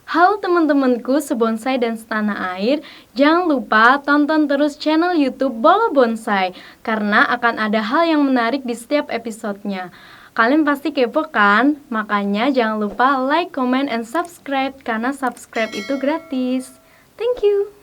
Halo teman-temanku sebonsai dan setanah air, jangan lupa tonton terus channel YouTube Bola Bonsai karena akan ada hal yang menarik di setiap episodenya. Kalian pasti kepo kan? Makanya jangan lupa like, comment, and subscribe karena subscribe itu gratis. Thank you.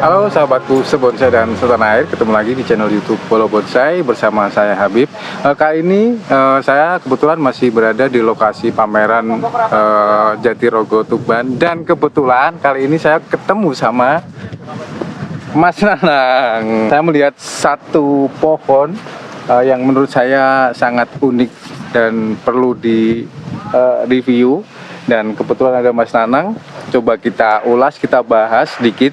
Halo sahabatku sebonsai dan setanah air, ketemu lagi di channel YouTube Bola Bonsai bersama saya Habib. Kali ini saya kebetulan masih berada di lokasi pameran Jatirogo Tuban, dan kebetulan kali ini saya ketemu sama Mas Nanang. Saya melihat satu pohon yang menurut saya sangat unik dan perlu di review, dan kebetulan ada Mas Nanang. Coba kita ulas, kita bahas sedikit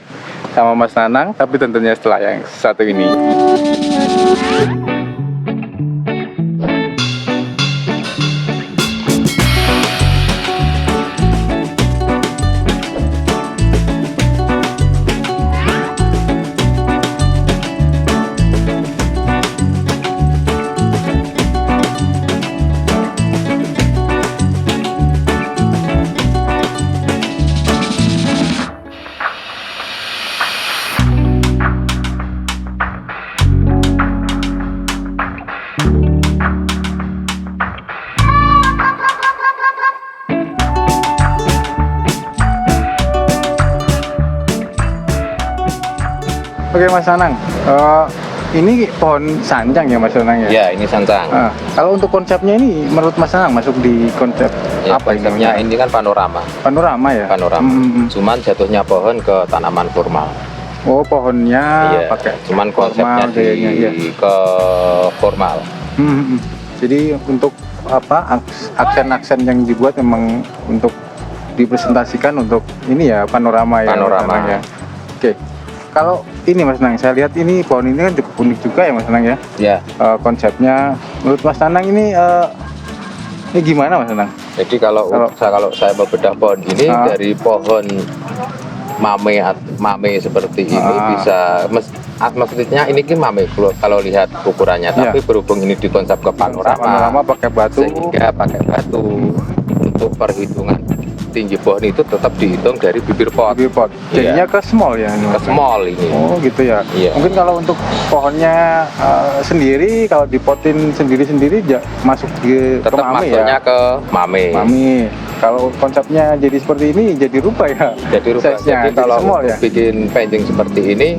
sama Mas Nanang, tapi tentunya setelah yang satu ini. Oke Mas Nanang, ini pohon sancang ya Mas Nanang ya? Ya, ini sancang. Kalau untuk konsepnya ini menurut Mas Nanang masuk di konsep Ya, apa konsepnya ini kan panorama. Panorama ya? Panorama. Cuman jatuhnya pohon ke tanaman formal. Oh, pohonnya Iya. pakai Cuman konsepnya formal kayaknya, iya. ke formal. Jadi untuk apa, aksen-aksen yang dibuat memang untuk dipresentasikan untuk ini ya, panorama ya. Panorama. Mas Nanang ya. Oke. Kalau ini Mas Nanang, saya lihat ini pohon ini kan cukup unik juga ya Mas Nanang ya. Ya. Konsepnya menurut Mas Nanang ini gimana Mas Nanang? Jadi kalau saya membedah pohon ini dari pohon mame seperti ini bisa maksudnya ini ki mame kalau lihat ukurannya, tapi berhubung ini dikonsep ke panorama pakai batu, sehingga pakai batu untuk perhitungan tinggi pohon itu tetap dihitung dari bibir pot. Jadinya ke small ya ini. Ke small ini. Oh gitu ya. Iya. Mungkin kalau untuk pohonnya sendiri, kalau dipotin sendiri-sendiri masuk ke Tetap mame masuknya ya. ke mame. Kalau konsepnya jadi seperti ini, jadi rupa ya. Jadi rubah. Size-nya, Jadi kalau small untuk ya. bikin pancing seperti ini,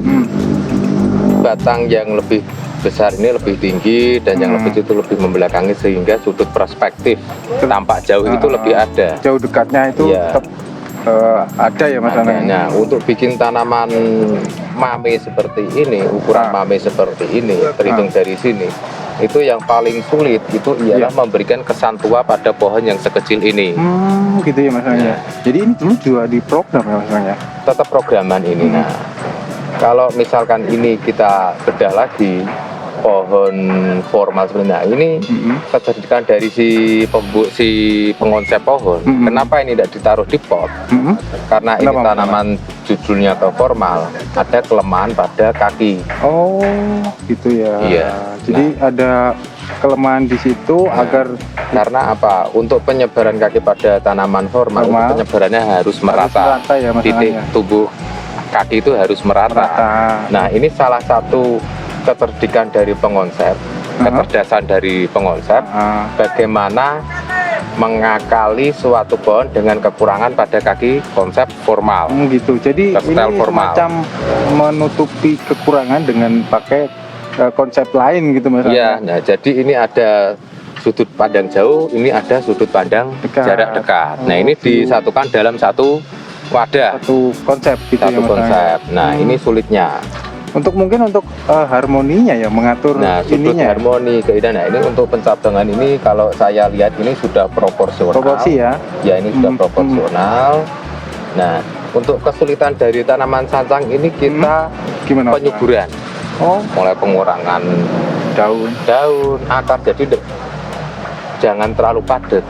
batang yang lebih besar ini lebih tinggi dan yang lebih itu lebih membelakangi, sehingga sudut perspektif tampak jauh itu lebih ada. Jauh dekatnya itu tetap ada ya Mas Nanang. Nah, untuk bikin tanaman mame seperti ini, ukuran mame seperti ini, terhitung dari sini, itu yang paling sulit itu ialah memberikan kesan tua pada pohon yang sekecil ini. Gitu ya Mas Nanang ya. Jadi ini dulu juga di program ya Mas Nanang ya. Tetap programan ini. Nah, kalau misalkan ini kita bedah lagi pohon formal sebenarnya ini kecerdikan dari si pengonsep pohon. Kenapa ini tidak ditaruh di pot? Karena ini tanaman judulnya ke formal, ada kelemahan pada kaki. Oh, gitu ya. Iya. Jadi ada kelemahan di situ agar karena apa? Untuk penyebaran kaki pada tanaman formal. Untuk penyebarannya harus merata. Ya, titik tubuh kaki itu harus merata. Nah, ini salah satu kecerdikan dari pengonsep, kecerdasan dari pengonsep, bagaimana mengakali suatu pohon dengan kekurangan pada kaki konsep formal. Gitu. Jadi Ke style ini formal. semacam menutupi kekurangan dengan pakai konsep lain gitu Mas. Iya, nah jadi ini ada sudut pandang jauh, ini ada sudut pandang Dekat. jarak dekat. Nah, ini disatukan dalam satu wadah, Satu konsep gitu satu ya Mas. konsep. Nah, ini sulitnya. Mungkin untuk harmoninya ya, mengatur Nah, sudut ininya. harmoni keindahan. Nah, ini untuk pencabangan ini kalau saya lihat ini sudah proporsional. Proporsi ya. Ya, ini sudah Hmm, proporsional. Nah, untuk kesulitan dari tanaman sancang ini kita Gimana? Mas? penyuburan, Oh, mulai pengurangan daun, akar. Jadi jangan terlalu padat.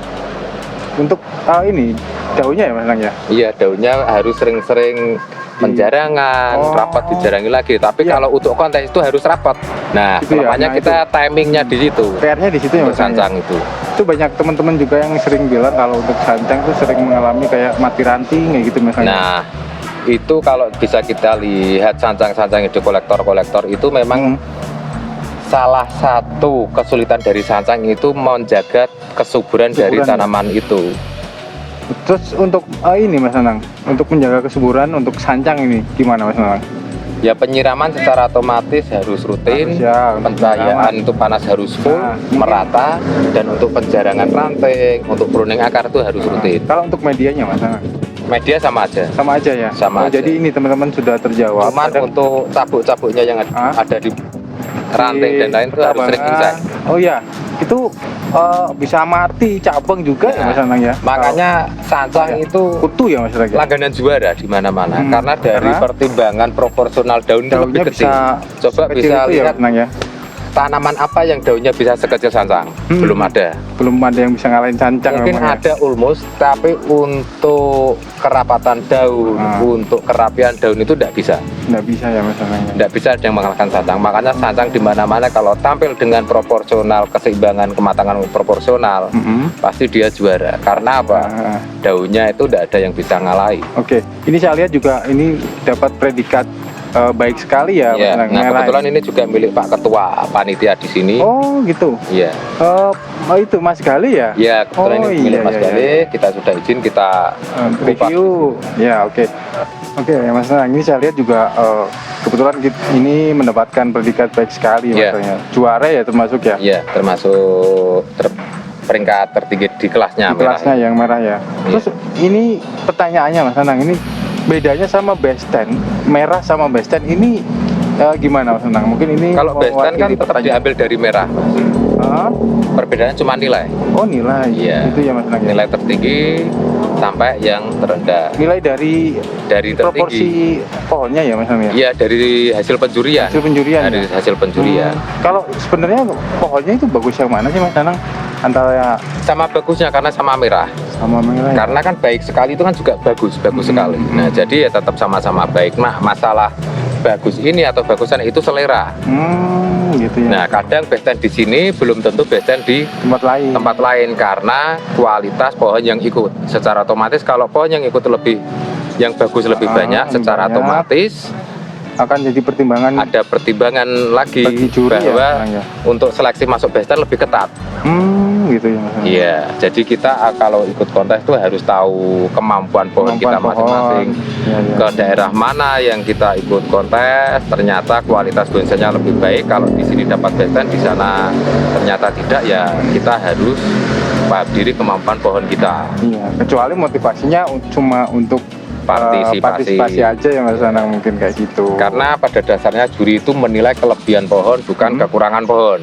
untuk ini daunnya ya Mas Nang ya. Iya, daunnya harus sering-sering penjarangan, Oh. rapat dijarangi lagi. Tapi Iya. kalau untuk kontes itu harus rapat. Nah, Itu ya, makanya nah kita timingnya di situ. PR-nya di situ ya Untuk Mas Nang ya? sancang itu. Itu banyak teman-teman juga yang sering bilang kalau untuk sancang tuh sering mengalami kayak mati ranting kayak gitu Mas Nang. Nah, itu kalau bisa kita lihat sancang-sancang di kolektor-kolektor itu memang salah satu kesulitan dari sancang itu menjaga kesuburan dari Kesuburan, ya. tanaman itu. Terus untuk ini Mas Nanang, untuk menjaga kesuburan untuk sancang ini gimana Mas Nanang? Ya, penyiraman secara otomatis harus rutin, Harus ya, untuk pencahayaan penyiraman. itu panas harus full, Nah, merata, dan untuk penjarangan ranting, untuk pruning akar itu harus rutin. Kalau untuk medianya Mas Nanang, Media sama aja. sama aja ya. Sama aja. Jadi ini teman-teman sudah terjawab. Cuman Ada untuk cabuk-cabuknya yang ada di ranting dan lain itu harus sering pertambangan. insek. Oh iya, itu bisa mati cabang juga ya Nah, Mas Nanang ya. Makanya sancang Kalau- itu kutu ya Mas lagi. langganan juara di mana-mana karena dari karena pertimbangan proporsional daun itu Daunnya lebih kecil. bisa Coba sekecil bisa itu ya, lihat Mas Nanang ya. tanaman apa yang daunnya bisa sekecil sancang? Belum ada. Belum ada yang bisa ngalahin sancang Mungkin memang ya. ada ulmus, tapi untuk kerapatan daun, untuk kerapian daun itu tidak bisa. Nggak bisa ya Mas Nanang ya. Tidak bisa ada yang mengalahkan sancang. Makanya sancang di mana-mana kalau tampil dengan proporsional, keseimbangan, kematangan proporsional, pasti dia juara. Karena apa? Ah, Daunnya itu tidak ada yang bisa ngalahin. Oke, ini saya lihat juga ini dapat predikat baik sekali ya, Ya, Mas Nanang. nah Merah kebetulan ini. ini juga milik Pak Ketua Panitia di sini. Oh gitu. Iya. Itu Mas Gali ya? Ya, kebetulan Oh, ini milik iya, Mas iya, Gali. Kita sudah izin, kita Review. Ya oke. Oke ya Mas Nanang, ini saya lihat juga kebetulan ini mendapatkan predikat baik sekali Iya. maksudnya. Juara ya termasuk ya. Ya, termasuk peringkat tertinggi di kelasnya. Di kelasnya yang merah ya. Terus ini pertanyaannya Mas Nanang, ini bedanya sama Besten, merah sama Besten ini gimana Mas Nanang? Mungkin ini Kalau Besten kan mewakili tetap diambil dari merah. Hah? Perbedaannya cuma nilai. Oh nilai, Iya. itu ya Mas Nanang ya? Nilai tertinggi sampai yang terendah. Nilai dari proporsi tertinggi. pohonnya ya Mas Nanang ya? Iya, dari hasil penjurian. Hasil penjurian Dari ya? hasil penjurian. Kalau sebenarnya pohonnya itu bagus yang mana sih Mas Nanang? Antara Sama bagusnya karena sama merah. sama merah ya? Karena kan baik sekali itu kan juga bagus sekali. Nah, jadi ya tetap sama-sama baik. Nah, masalah bagus ini atau bagusan itu selera. Gitu ya. Nah, kadang besten di sini belum tentu besten di Tempat lain. tempat lain karena kualitas pohon yang ikut. Secara otomatis kalau pohon yang ikut yang bagus lebih banyak, secara banyak. otomatis Akan jadi pertimbangan. ada pertimbangan lagi Bagi juri ya, bahwa Bang, ya? untuk seleksi masuk besten lebih ketat. Gitu ya Mas. Iya, jadi kita kalau ikut kontes itu harus tahu kemampuan pohon kita Kemampuan pohon. masing-masing. Iya, iya. Ke daerah mana yang kita ikut kontes, ternyata kualitas bonsainya lebih baik. Kalau di sini dapat besten, di sana ternyata tidak, ya kita harus paham diri kemampuan pohon kita. Iya, kecuali motivasinya cuma untuk partisipasi aja ya Mas Nanang, mungkin kayak gitu. Karena pada dasarnya juri itu menilai kelebihan pohon, bukan kekurangan pohon.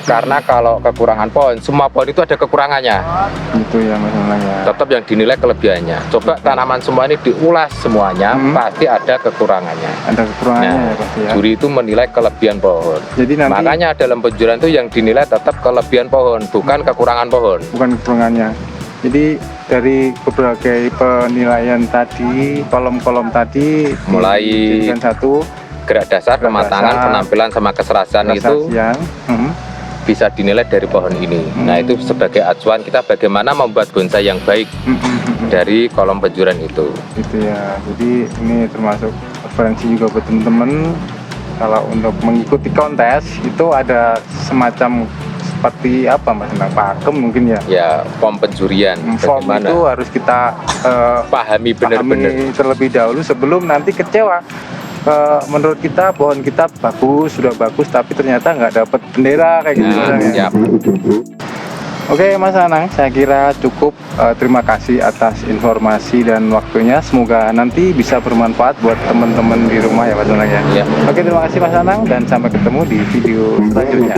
Karena kalau kekurangan pohon, semua pohon itu ada kekurangannya. Gitu ya Mas Nanang ya. Tetap yang dinilai kelebihannya. Coba tanaman semua ini diulas semuanya, pasti ada kekurangannya. Ada kekurangannya Nah, ya pasti ya. juri itu menilai kelebihan pohon. Jadi nanti Makanya dalam penjualan itu yang dinilai tetap kelebihan pohon, bukan kekurangan pohon. bukan kekurangannya. Jadi dari berbagai penilaian tadi, kolom-kolom tadi Mulai dijadikan satu gerak dasar, Gerak kematangan, dasar, penampilan sama keserasan itu yang bisa dinilai dari pohon ini. Nah, itu sebagai acuan kita bagaimana membuat bonsai yang baik dari kolom penjualan itu. gitu ya. Jadi ini termasuk referensi juga buat teman-teman kalau untuk mengikuti kontes itu ada semacam seperti apa Mas Anang? Pakem mungkin ya. Ya, form penjurian. Form Bagaimana? itu harus kita Pahami benar-benar. pahami terlebih dahulu sebelum nanti kecewa. Menurut kita pohon kita bagus, sudah bagus, tapi ternyata nggak dapat bendera kayak gitu. Nah, Ya. siap. Oke Mas Anang, saya kira cukup. Terima kasih atas informasi dan waktunya. Semoga nanti bisa bermanfaat buat teman-teman di rumah ya Mas Anang ya. Ya. Oke, terima kasih Mas Anang dan sampai ketemu di video selanjutnya.